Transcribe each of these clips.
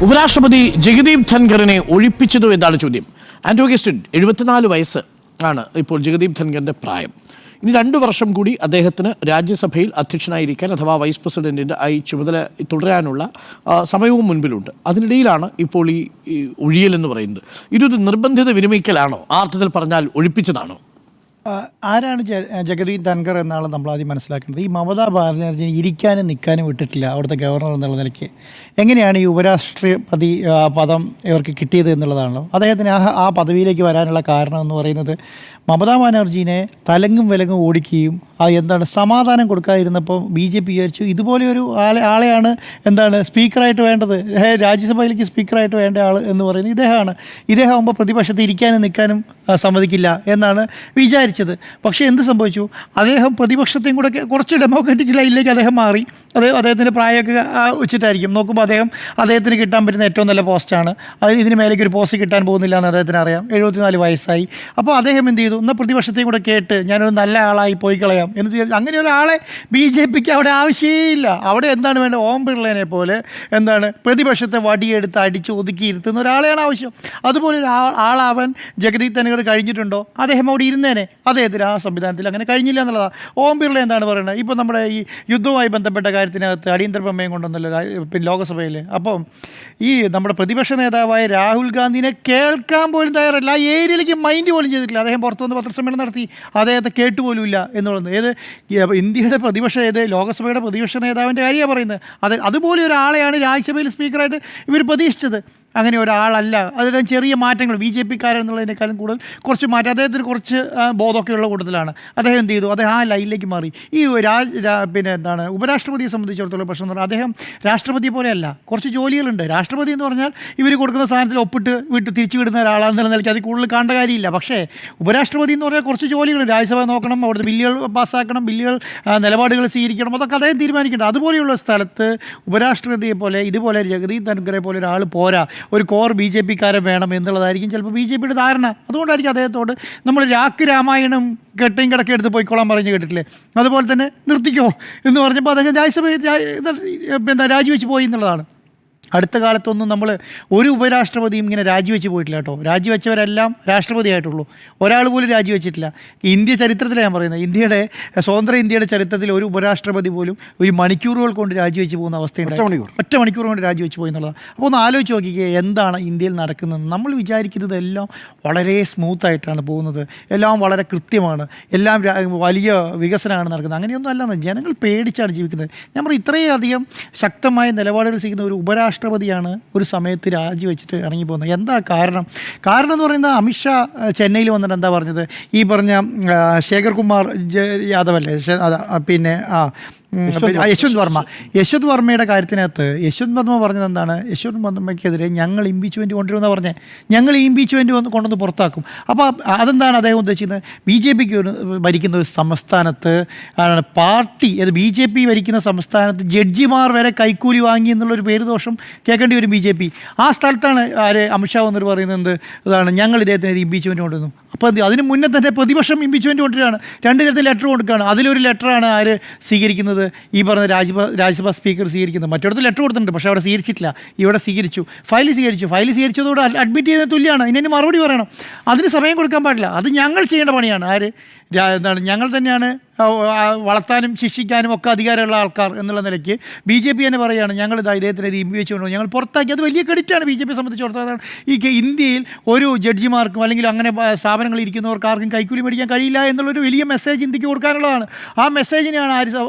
ഉപരാഷ്ട്രപതി ജഗദീപ് ധൻഖറിനെ ഒഴിപ്പിച്ചതോ എന്നാണ് ചോദ്യം. ആൻഡ്രൂ ഗസ്റ്റിൻ 74 വയസ്സ് ആണ് ഇപ്പോൾ ജഗദീപ് ധൻഖറിന്റെ പ്രായം. ഇനി 2 വർഷം കൂടി അദ്ദേഹത്തിന് രാജ്യസഭയിൽ അധ്യക്ഷനായിരിക്കാൻ അഥവാ വൈസ് പ്രസിഡന്റിൻ്റെ ഈ ചുമതല തുടരാനുള്ള സമയവും മുൻപിലുണ്ട്. അതിനിടയിലാണ് ഇപ്പോൾ ഈ ഒഴിയലെന്ന് പറയുന്നത്. ഇതൊരു നിർബന്ധിത വിരമിക്കലാണോ? ആ അർത്ഥത്തിൽ പറഞ്ഞാൽ ഒഴിപ്പിച്ചതാണോ? ആരാണ് ജഗദീപ് ധൻഖർ എന്നാണ് നമ്മൾ ആദ്യം മനസ്സിലാക്കുന്നത്. ഈ മമതാ ബാനർജിനെ ഇരിക്കാനും നിൽക്കാനും വിട്ടിട്ടില്ല അവിടുത്തെ ഗവർണർ എന്നുള്ള നിലയ്ക്ക്. എങ്ങനെയാണ് ഈ ഉപരാഷ്ട്രപതി പദം ഇവർക്ക് കിട്ടിയത് എന്നുള്ളതാണല്ലോ. അദ്ദേഹത്തിന് ആ പദവിയിലേക്ക് വരാനുള്ള കാരണം എന്ന് പറയുന്നത് മമതാ ബാനർജീനെ തലങ്ങും വിലങ്ങും ഓടിക്കുകയും സമാധാനം കൊടുക്കാതിരുന്നപ്പോൾ BJP വിചാരിച്ചു ഇതുപോലെ ഒരു ആളെയാണ് സ്പീക്കറായിട്ട് വേണ്ടത്, രാജ്യസഭയിലേക്ക് സ്പീക്കറായിട്ട് വേണ്ട ആൾ എന്ന് പറയുന്നത് ഇദ്ദേഹം ആകുമ്പോൾ പ്രതിപക്ഷത്ത് ഇരിക്കാനും നിൽക്കാനും സമ്മതിക്കില്ല എന്നാണ് വിചാരിച്ചത്. പക്ഷേ എന്ത് സംഭവിച്ചു? അദ്ദേഹം പ്രതിപക്ഷത്തെയും കൂടെ കുറച്ച് ഡെമോക്രാറ്റിക് ലൈനിലേക്ക് അദ്ദേഹം മാറി. അദ്ദേഹത്തിൻ്റെ പ്രായമൊക്കെ വെച്ചിട്ടായിരിക്കും നോക്കുമ്പോൾ അദ്ദേഹത്തിന് കിട്ടാൻ പറ്റുന്ന ഏറ്റവും നല്ല പോസ്റ്റാണ്. ഇതിന് മേലേക്ക് ഒരു പോസ്റ്റ് കിട്ടാൻ പോകുന്നില്ല എന്ന് അദ്ദേഹത്തിന് അറിയാം. 74 വയസ്സായി. അപ്പോൾ അദ്ദേഹം എന്ത് ചെയ്തു? എന്നാൽ പ്രതിപക്ഷത്തെയും കൂടെ കേട്ട് ഞാനൊരു നല്ല ആളായി പോയി കളയാം എന്ന് തീരുമാനിച്ചു. അങ്ങനെ ഒരാളെ BJPക്ക് അവിടെ ആവശ്യമില്ല. അവിടെ എന്താണ് വേണ്ടത്? ഓം ബിർളേനെ പോലെ പ്രതിപക്ഷത്തെ വടിയെടുത്ത് അടിച്ച് ഒതുക്കി ഇരുത്തുന്ന ഒരാളെയാണ് ആവശ്യം. അതുപോലെ ഒരു ആളാവാൻ ജഗദീപ് ധൻഖർ കഴിഞ്ഞിട്ടുണ്ടോ? അദ്ദേഹം അവിടെ ഇരുന്നേനെ. അദ്ദേഹത്തിന് ആ സംവിധാനത്തിൽ അങ്ങനെ കഴിഞ്ഞില്ല എന്നുള്ളതാണ്. ഓം ബിർള എന്താണ് പറയുന്നത്? ഇപ്പോൾ നമ്മുടെ ഈ യുദ്ധവുമായി ബന്ധപ്പെട്ട കാര്യത്തിനകത്ത് അടിയന്തര പ്രമേയം കൊണ്ടുവന്നല്ലോ ലോകസഭയിൽ. അപ്പം ഈ നമ്മുടെ പ്രതിപക്ഷ നേതാവായ രാഹുൽ ഗാന്ധിനെ കേൾക്കാൻ പോലും തയ്യാറല്ല. ആ ഏരിയയിലേക്ക് മൈൻഡ് പോലും ചെയ്തിട്ടില്ല. അദ്ദേഹം പുറത്തുനിന്ന് പത്രസമ്മേളനം നടത്തി. അദ്ദേഹത്തെ കേട്ടുപോലുമില്ല എന്നുള്ളത്. ഇന്ത്യയുടെ ലോകസഭയുടെ പ്രതിപക്ഷ നേതാവിൻ്റെ കാര്യമാണ് പറയുന്നത്. അതുപോലെ ഒരാളെയാണ് രാജ്യസഭയിൽ സ്പീക്കറായിട്ട് ഇവർ പ്രതീക്ഷിച്ചത്. അങ്ങനെ ഒരാളല്ല. അദ്ദേഹം ചെറിയ മാറ്റങ്ങൾ BJPക്കാരെന്നുള്ളതിനേക്കാളും കൂടുതൽ കുറച്ച് മാറ്റം അദ്ദേഹത്തിന് കുറച്ച് ബോധമൊക്കെയുള്ള കൂട്ടത്തിലാണ്. അദ്ദേഹം എന്ത് ചെയ്തു? അദ്ദേഹം ആ ലൈനിലേക്ക് മാറി. ഈ ഉപരാഷ്ട്രപതിയെ സംബന്ധിച്ചിടത്തോളം പ്രശ്നം എന്ന് പറഞ്ഞാൽ അദ്ദേഹം രാഷ്ട്രപതിയെ പോലെയല്ല. കുറച്ച് ജോലികളുണ്ട്. രാഷ്ട്രപതി എന്ന് പറഞ്ഞാൽ ഇവർ കൊടുക്കുന്ന സാധനത്തിൽ ഒപ്പിട്ട് തിരിച്ചു വിടുന്ന ഒരാളാണെന്നുള്ള നിലയ്ക്ക് അതിൽ കൂടുതൽ കാണേണ്ട കാര്യമില്ല. പക്ഷേ ഉപരാഷ്ട്രപതി എന്ന് പറഞ്ഞാൽ കുറച്ച് ജോലികൾ, രാജ്യസഭ നോക്കണം, അവിടുത്തെ ബില്ലുകൾ പാസ്സാക്കണം, നിലപാടുകൾ സ്വീകരിക്കണം, അതൊക്കെ അദ്ദേഹം തീരുമാനിക്കേണ്ടത്. അതുപോലെയുള്ള സ്ഥലത്ത് ഉപരാഷ്ട്രപതിയെ പോലെ ഇതുപോലെ ജഗദീപ് ധൻഖറെ പോലെ ഒരാൾ പോരാ, ഒരു കോർ BJPക്കാരൻ വേണം എന്നുള്ളതായിരിക്കും ചിലപ്പോൾ BJPയുടെ ധാരണ. അതുകൊണ്ടായിരിക്കും അദ്ദേഹത്തോട് നമ്മൾ രാമായണം കെട്ടയും കിടക്കെ എടുത്ത് പോയിക്കോളാൻ പറഞ്ഞ് കേട്ടിട്ടില്ലേ? അതുപോലെ തന്നെ നിർത്തിക്കോ എന്ന് പറഞ്ഞപ്പോൾ അദ്ദേഹം രാജിവെച്ച് പോയി എന്നുള്ളതാണ്. അടുത്ത കാലത്തൊന്നും നമ്മൾ ഒരു ഉപരാഷ്ട്രപതിയും ഇങ്ങനെ രാജിവെച്ച് പോയിട്ടില്ല കേട്ടോ. രാജിവെച്ചവരെല്ലാം രാഷ്ട്രപതിയായിട്ടുള്ളൂ. ഒരാൾ പോലും രാജിവെച്ചിട്ടില്ല. ഇന്ത്യ ചരിത്രത്തിലാണ് ഞാൻ പറയുന്നത്. സ്വതന്ത്ര ഇന്ത്യയുടെ ചരിത്രത്തിൽ ഒരു ഉപരാഷ്ട്രപതി പോലും ഒരു മണിക്കൂറുകൾ കൊണ്ട് രാജിവെച്ച് പോകുന്ന അവസ്ഥയുണ്ട്. ഒറ്റ മണിക്കൂർ കൊണ്ട് രാജിവെച്ച് പോയി എന്നുള്ളതാണ്. അപ്പോൾ ഒന്ന് ആലോചിച്ച് നോക്കിക്കുക എന്താണ് ഇന്ത്യയിൽ നടക്കുന്നത്. നമ്മൾ വിചാരിക്കുന്നത് എല്ലാം വളരെ സ്മൂത്തായിട്ടാണ് പോകുന്നത്, എല്ലാം വളരെ കൃത്യമാണ്, എല്ലാം വലിയ വികസനമാണ് നടക്കുന്നത്. അങ്ങനെയൊന്നും അല്ലെന്ന് ജനങ്ങൾ പേടിച്ചാണ് ജീവിക്കുന്നത്. ഞാൻ പറയും ഇത്രയധികം ശക്തമായ നിലപാടുകൾ ചെയ്യുന്ന ഒരു ഉപരാഷ്ട്രപതിയാണ് ഒരു സമയത്ത് രാജിവെച്ചിട്ട് ഇറങ്ങിപ്പോകുന്നത്. എന്താ കാരണം എന്ന് പറയുന്നത് അമിത്ഷാ ചെന്നൈയിൽ വന്നിട്ട് എന്താ പറഞ്ഞത്? ഈ പറഞ്ഞ ശേഖർ കുമാർ യാദവ് അല്ലേ, യശ്വന്ത് വർമ്മയുടെ കാര്യത്തിനകത്ത് യശ്വന്ത് വർമ്മ പറഞ്ഞത് എന്താണ്? യശ്വന്ത് വർമ്മയ്ക്കെതിരെ ഞങ്ങൾ ഇംപീച്ച്മെൻറ്റ് കൊണ്ടുവരുമെന്ന് പറഞ്ഞത്. ഞങ്ങൾ ഈ ഇംപീച്ച്മെൻറ്റ് കൊണ്ടുവന്ന് പുറത്താക്കും. അപ്പോൾ അതെന്താണ് അദ്ദേഹം ഉദ്ദേശിക്കുന്നത്? BJPക്ക് ഭരിക്കുന്ന ഒരു സംസ്ഥാനത്ത് പാർട്ടി BJP ഭരിക്കുന്ന സംസ്ഥാനത്ത് ജഡ്ജിമാർ വരെ കൈക്കൂലി വാങ്ങി എന്നുള്ളൊരു പേര് ദോഷം കേൾക്കേണ്ടി വരും BJP. ആ സ്ഥലത്താണ് അമിത്ഷാ വന്നിട്ട് പറയുന്നത് ഞങ്ങൾ ഇദ്ദേഹത്തിന് ഇംപീച്ച്മെൻറ്റ് കൊണ്ടുവന്നു. അപ്പോൾ അതിന് മുന്നേ തന്നെ പ്രതിപക്ഷം ഇംപീച്ച്മെൻറ്റ് കൊണ്ടുവരികയാണ്. 2 തരത്തിൽ ലെറ്റർ കൊടുക്കുകയാണ്. അതിലൊരു ലെറ്ററാണ് സ്വീകരിക്കുന്നത്? ഈ പറഞ്ഞ രാജ്യസഭാ സ്പീക്കർ സ്വീകരിക്കുന്നത്. മറ്റിടത്ത് ലെറ്റർ കൊടുത്തിട്ടുണ്ട്, പക്ഷേ അവിടെ സ്വീകരിച്ചിട്ടില്ല. ഇവിടെ സ്വീകരിച്ചു. ഫയൽ സ്വീകരിച്ചതോട് അഡ്മിറ്റ് ചെയ്യുന്നത് തുല്യമാണ്. ഇതിന് മറുപടി പറയണം. അതിന് സമയം കൊടുക്കാൻ പാടില്ല. അത് ഞങ്ങൾ ചെയ്യേണ്ട പണിയാണ്. ഞങ്ങൾ തന്നെയാണ് വളർത്താനും ശിക്ഷിക്കാനും ഒക്കെ അധികാരമുള്ള ആൾക്കാർ എന്നുള്ള നിലയ്ക്ക് BJP തന്നെ പറയുകയാണ് ഞങ്ങൾ ഇദ്ദേഹത്തിന് ഇംപീച്ച് കൊണ്ടു ഞങ്ങൾ പുറത്താക്കി. അത് വലിയ ക്രെഡിറ്റാണ് BJP സംബന്ധിച്ചിടത്തോളം. ഈ ഇന്ത്യയിൽ ഒരു ജഡ്ജിമാർക്കും അല്ലെങ്കിൽ അങ്ങനെ സ്ഥാപനങ്ങളിൽ ഇരിക്കുന്നവർക്ക് ആർക്കും കൈക്കൂലി മേടിക്കാൻ കഴിയില്ല എന്നുള്ളൊരു വലിയ മെസ്സേജ് ഇന്ത്യക്ക് കൊടുക്കാനുള്ളതാണ്. ആ മെസ്സേജിനെയാണ്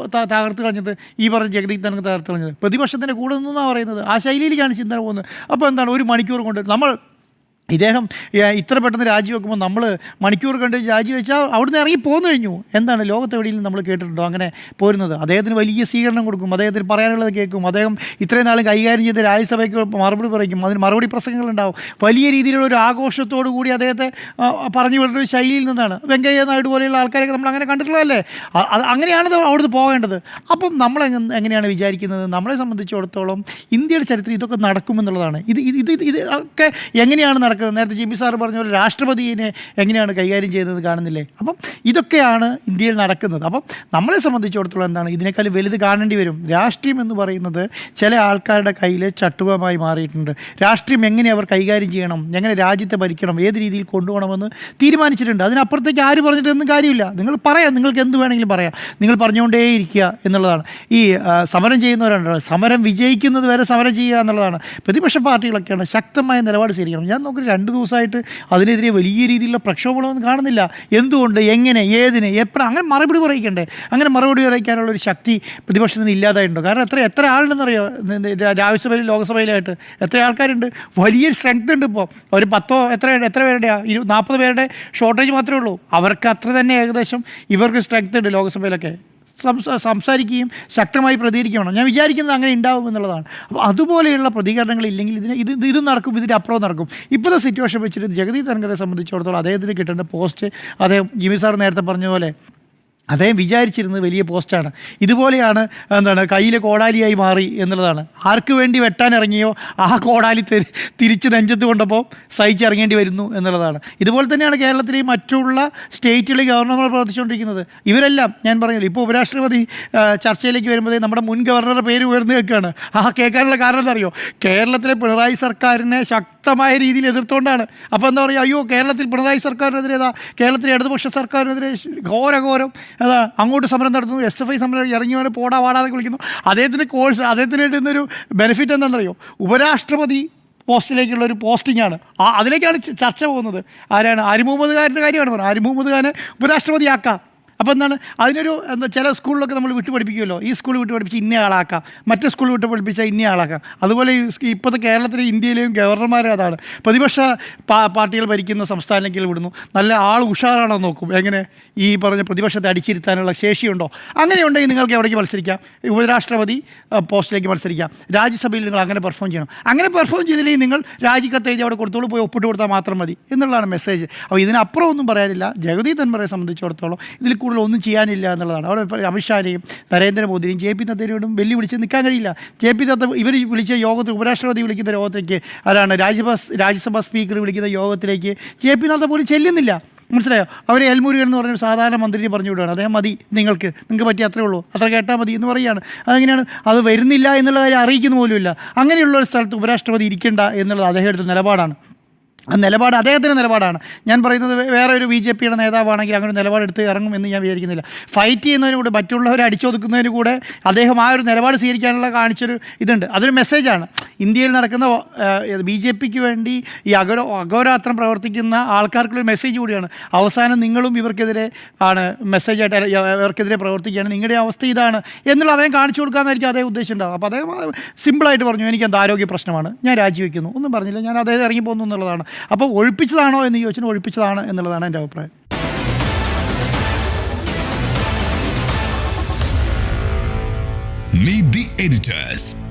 തകർത്ത് കളഞ്ഞത്? ഈ പറഞ്ഞ ജഗദീപ് ധൻഖർ തകർത്ത് കളഞ്ഞത്. പ്രതിപക്ഷത്തിൻ്റെ കൂടെ നിന്നാണ് പറയുന്നത്. ആ ശൈലിയിലേക്കാണ് ചിന്ത പോകുന്നത്. അപ്പോൾ ഒരു മണിക്കൂർ കൊണ്ട് ഇദ്ദേഹം ഇത്ര പെട്ടെന്ന് രാജിവെക്കുമ്പോൾ നമ്മൾ മണിക്കൂർ കണ്ട് രാജിവെച്ചാൽ അവിടുന്ന് ഇറങ്ങി പോന്നു കഴിഞ്ഞു. ലോകത്തെവിടെയും നമ്മൾ കേട്ടിട്ടുണ്ടോ അങ്ങനെ പോരുന്നത്? അദ്ദേഹത്തിന് വലിയ സ്വീകരണം കൊടുക്കും, അദ്ദേഹത്തിന് പറയാനുള്ളത് കേൾക്കും, അദ്ദേഹം ഇത്രയും നാളും കൈകാര്യം ചെയ്ത് രാജ്യസഭയ്ക്ക് മറുപടി പറയും, അതിന് മറുപടി പ്രസംഗങ്ങളുണ്ടാവും. വലിയ രീതിയിലുള്ള ഒരു ആഘോഷത്തോടു കൂടി അദ്ദേഹത്തെ പറഞ്ഞു വിടുന്ന ഒരു ശൈലിയിൽ നിന്നാണ്. വെങ്കയ്യ നായിഡു പോലെയുള്ള ആൾക്കാരൊക്കെ നമ്മൾ അങ്ങനെ കണ്ടിട്ടുള്ളതല്ലേ? അങ്ങനെയാണ് അവിടുന്ന് പോകേണ്ടത്. അപ്പം നമ്മൾ എങ്ങനെയാണ് വിചാരിക്കുന്നത്? നമ്മളെ സംബന്ധിച്ചിടത്തോളം ഇന്ത്യയുടെ ചരിത്രത്തിൽ ഇതൊക്കെ നടക്കുമെന്നുള്ളതാണ്. ഇത് ഒക്കെ എങ്ങനെയാണ് നടക്കുന്നത്. നേരത്തെ ജിമ്മി സാറ് പറഞ്ഞ പോലെ രാഷ്ട്രപതിയെ എങ്ങനെയാണ് കൈകാര്യം ചെയ്യുന്നത് കാണുന്നില്ലേ? അപ്പം ഇതൊക്കെയാണ് ഇന്ത്യയിൽ നടക്കുന്നത്. അപ്പം നമ്മളെ സംബന്ധിച്ചിടത്തോളം എന്താണ്, ഇതിനേക്കാൾ വലുത് കാണേണ്ടി വരും. രാഷ്ട്രീയം എന്ന് പറയുന്നത് ചില ആൾക്കാരുടെ കയ്യിൽ ചട്ടുകമായി മാറിയിട്ടുണ്ട്. രാഷ്ട്രീയം എങ്ങനെ അവർ കൈകാര്യം ചെയ്യണം, എങ്ങനെ രാജ്യത്തെ ഭരിക്കണം, ഏത് രീതിയിൽ കൊണ്ടുപോകണമെന്ന് തീരുമാനിച്ചിട്ടുണ്ട്. അതിനപ്പുറത്തേക്ക് ആര് പറഞ്ഞിട്ടൊന്നും കാര്യമില്ല. നിങ്ങൾ പറയാം, നിങ്ങൾക്ക് എന്ത് വേണമെങ്കിലും പറയാം, നിങ്ങൾ പറഞ്ഞുകൊണ്ടേയിരിക്കുക എന്നുള്ളതാണ്. ഈ സമരം ചെയ്യുന്നവരുണ്ട്, സമരം വിജയിക്കുന്നത് വരെ സമരം ചെയ്യുക എന്നുള്ളതാണ്. പ്രതിപക്ഷ പാർട്ടികളൊക്കെയാണ് ശക്തമായ നിലപാട് സ്വീകരിക്കണം. ഞാൻ നോക്കി 2 ദിവസമായിട്ട് അതിനെതിരെ വലിയ രീതിയിലുള്ള പ്രക്ഷോഭങ്ങളൊന്നും കാണുന്നില്ല. എന്തുകൊണ്ട്, എങ്ങനെ, ഏതിന്, എപ്പോഴും അങ്ങനെ മറുപടി പറയിക്കണ്ടേ? അങ്ങനെ മറുപടി പറയിക്കാനുള്ളൊരു ശക്തി പ്രതിപക്ഷത്തിന് ഇല്ലാതായിട്ടുണ്ടോ? കാരണം എത്ര ആളുണ്ടെന്നറിയോ രാജ്യസഭയിലും ലോകസഭയിലായിട്ട്? എത്ര ആൾക്കാരുണ്ട്? വലിയ സ്ട്രെങ്ത് ഉണ്ട്. ഇപ്പോൾ ഒരു 10 എത്ര പേരുടെയാണ്, 40 പേരുടെ ഷോർട്ടേജ് മാത്രമേ ഉള്ളൂ. അവർക്ക് അത്ര തന്നെ ഏകദേശം ഇവർക്ക് സ്ട്രെങ്ത് ഉണ്ട് ലോകസഭയിലൊക്കെ. സംസാരിക്കുകയും ശക്തമായി പ്രതികരിക്കണം. ഞാൻ വിചാരിക്കുന്നത് അങ്ങനെ ഉണ്ടാവും എന്നുള്ളതാണ്. അപ്പോൾ അതുപോലെയുള്ള പ്രതികരണങ്ങൾ ഇല്ലെങ്കിൽ ഇത് നടക്കും, ഇതിൻ്റെ അപ്പുറം നടക്കും. ഇപ്പോഴത്തെ സിറ്റുവേഷൻ വെച്ചിട്ട് ജഗദീപ് ധൻഖറെ സംബന്ധിച്ചിടത്തോളം അദ്ദേഹത്തിന് കിട്ടേണ്ട പോസ്റ്റ്, അദ്ദേഹം ജിമ്മി സാർ നേരത്തെ പറഞ്ഞ പോലെ അദ്ദേഹം വിചാരിച്ചിരുന്നത് വലിയ പോസ്റ്റാണ്. ഇതുപോലെയാണ് കയ്യിലെ കോടാലിയായി മാറി എന്നുള്ളതാണ്. ആർക്ക് വേണ്ടി വെട്ടാനിറങ്ങിയോ ആ കോടാലി തിരിച്ച് നെഞ്ചത്ത് കൊണ്ടപ്പോൾ സഹിച്ചിറങ്ങേണ്ടി വരുന്നു എന്നുള്ളതാണ്. ഇതുപോലെ തന്നെയാണ് കേരളത്തിലെ മറ്റുള്ള സ്റ്റേറ്റുകളിലെ ഗവർണർമാർ പ്രവർത്തിച്ചുകൊണ്ടിരിക്കുന്നത്. ഇവരെല്ലാം ഞാൻ പറഞ്ഞല്ലോ, ഇപ്പോൾ ഉപരാഷ്ട്രപതി ചർച്ചയിലേക്ക് വരുമ്പോഴേ നമ്മുടെ മുൻ ഗവർണറുടെ പേര് ഉയർന്നു കേൾക്കുകയാണ്. കേൾക്കാനുള്ള കാരണം എന്താ അറിയോ? കേരളത്തിലെ പിണറായി സർക്കാരിനെ ശക്തമായ രീതിയിൽ എതിർത്തുകൊണ്ടാണ്. അപ്പോൾ എന്താ പറയുക, അയ്യോ കേരളത്തിൽ പിണറായി സർക്കാരിനെതിരെ കേരളത്തിലെ ഇടതുപക്ഷ സർക്കാരിനെതിരെ ഘോരം അതാ അങ്ങോട്ട് സമരം നടത്തുന്നു. SFI സമരം ഇറങ്ങിയവരെ പോടാ വാടാതെ വിളിക്കുന്നു. അദ്ദേഹത്തിന് കിട്ടുന്നൊരു ബെനിഫിറ്റ് എന്താണെന്നറിയോ? ഉപരാഷ്ട്രപതി പോസ്റ്റിലേക്കുള്ളൊരു പോസ്റ്റിംഗ് ആണ്. അതിലേക്കാണ് ചർച്ച പോകുന്നത്. ആരാണ്? ആരിഫ് മുഹമ്മദ് ഖാൻ്റെ കാര്യമാണ് പറഞ്ഞത്. ആരിഫ് മുഹമ്മദ് ഖാനെ ഉപരാഷ്ട്രപതിയാക്കാം. അപ്പോൾ എന്താണ് അതിനൊരു ചില സ്കൂളിലൊക്കെ നമ്മൾ വിട്ട് പഠിപ്പിക്കുമല്ലോ, ഈ സ്കൂൾ വിട്ട് പഠിപ്പിച്ച് ഇന്ന ആളാക്കാം, മറ്റേ സ്കൂൾ വിട്ട് പഠിപ്പിച്ചാൽ ഇന്ന ആളാക്കാം. അതുപോലെ ഇപ്പോഴത്തെ കേരളത്തിലെ ഇന്ത്യയിലെയും ഗവർണർമാരെ അതാണ്. പ്രതിപക്ഷ പാർട്ടികൾ ഭരിക്കുന്ന സംസ്ഥാനങ്ങളിൽ വിടുന്നു, നല്ല ആൾ ഉഷാറാണോ നോക്കും, എങ്ങനെ ഈ പറഞ്ഞ പ്രതിപക്ഷത്തെ അടിച്ചിരുത്താനുള്ള ശേഷിയുണ്ടോ. അങ്ങനെയുണ്ടെങ്കിൽ നിങ്ങൾക്ക് എവിടേക്ക് മത്സരിക്കാം? ഉപരാഷ്ട്രപതി പോസ്റ്റിലേക്ക് മത്സരിക്കാം. രാജ്യസഭയിൽ നിങ്ങൾ അങ്ങനെ പെർഫോം ചെയ്യണം. അങ്ങനെ പെർഫോം ചെയ്തില്ലെങ്കിൽ നിങ്ങൾ രാജിക്കത്ത് എഴുതി അവിടെ കൊടുത്തോളൂ, പോയി ഒപ്പിട്ട് കൊടുത്താൽ മാത്രം മതി എന്നുള്ളതാണ് മെസ്സേജ്. അപ്പോൾ ഇതിനപ്പുറം ഒന്നും പറയാനില്ല. ജഗദീപ് ധൻഖറെ സംബന്ധിച്ചിടത്തോളം ഇതിൽ കൂടുതൽ ഒന്നും ചെയ്യാനില്ല എന്നുള്ളതാണ്. അവിടെ അമിത്ഷാനെയും നരേന്ദ്രമോദിയും JP നദ്ദയോടും വെല്ലുവിളിച്ച് നിൽക്കാൻ കഴിയില്ല. JP നദ്ദ ഇവർ വിളിച്ച യോഗത്തിൽ, ഉപരാഷ്ട്രപതി വിളിക്കുന്ന യോഗത്തിലേക്ക്, ആരാണ് രാജ്യസഭാ സ്പീക്കർ വിളിക്കുന്ന യോഗത്തിലേക്ക് JP നദ്ദ പോലും ചെല്ലുന്നില്ല. മനസ്സിലായോ? അവരെ എൽമുരുകൻ എന്ന് പറഞ്ഞൊരു സാധാരണ മന്ത്രിയെ പറഞ്ഞു വിടുകയാണ്. അദ്ദേഹം മതി, നിങ്ങൾക്ക് പറ്റി അത്രേ ഉള്ളൂ, അത്ര കേട്ടാൽ മതി എന്ന് പറയുകയാണ്. അതെങ്ങനെയാണ്? അത് വരുന്നില്ല എന്നുള്ള കാര്യം അറിയിക്കുന്ന പോലുമില്ല. അങ്ങനെയുള്ള ഒരു സ്ഥലത്ത് ഉപരാഷ്ട്രപതി ഇരിക്കേണ്ട എന്നുള്ളത് അദ്ദേഹം എടുത്ത നിലപാടാണ്. ആ നിലപാട് അദ്ദേഹത്തിൻ്റെ നിലപാടാണ്. ഞാൻ പറയുന്നത് വേറെ ഒരു BJPയുടെ നേതാവാണെങ്കിൽ അങ്ങനെ ഒരു നിലപാടെടുത്ത് ഇറങ്ങുമെന്ന് ഞാൻ വിചാരിക്കുന്നില്ല. ഫൈറ്റ് ചെയ്യുന്നതിന് കൂടെ, മറ്റുള്ളവരെ അടിച്ചൊതുക്കുന്നതിന് കൂടെ അദ്ദേഹം ആ ഒരു നിലപാട് സ്വീകരിക്കാനുള്ള കാണിച്ചൊരു ഇതുണ്ട്. അതൊരു മെസ്സേജാണ്. ഇന്ത്യയിൽ നടക്കുന്ന BJPക്ക് വേണ്ടി ഈ അഘോരാത്രം പ്രവർത്തിക്കുന്ന ആൾക്കാർക്കുള്ളൊരു മെസ്സേജ് കൂടിയാണ്. അവസാനം നിങ്ങളും ഇവർക്കെതിരെ മെസ്സേജായിട്ട് ഇവർക്കെതിരെ പ്രവർത്തിക്കുകയാണ്, നിങ്ങളുടെ അവസ്ഥ ഇതാണ് എന്നുള്ള അദ്ദേഹം കാണിച്ചു കൊടുക്കാമെന്നായിരിക്കും അദ്ദേഹം ഉദ്ദേശിച്ചിട്ടുണ്ടാകും. അപ്പോൾ അദ്ദേഹം സിമ്പിളായിട്ട് പറഞ്ഞു, എനിക്ക് എന്താ ആരോഗ്യ പ്രശ്നമാണ്, ഞാൻ രാജിവെക്കുന്നു, ഒന്നും പറഞ്ഞില്ല, ഞാൻ അദ്ദേഹം ഇറങ്ങിപ്പോകുന്നു എന്നുള്ളതാണ്. അപ്പോൾ ഒഴിപ്പിച്ചതാണോ എന്ന് ചോദിച്ചാൽ ഒഴിപ്പിച്ചതാണ് എന്നുള്ളതാണ് എൻ്റെ അഭിപ്രായം. Meet the editors.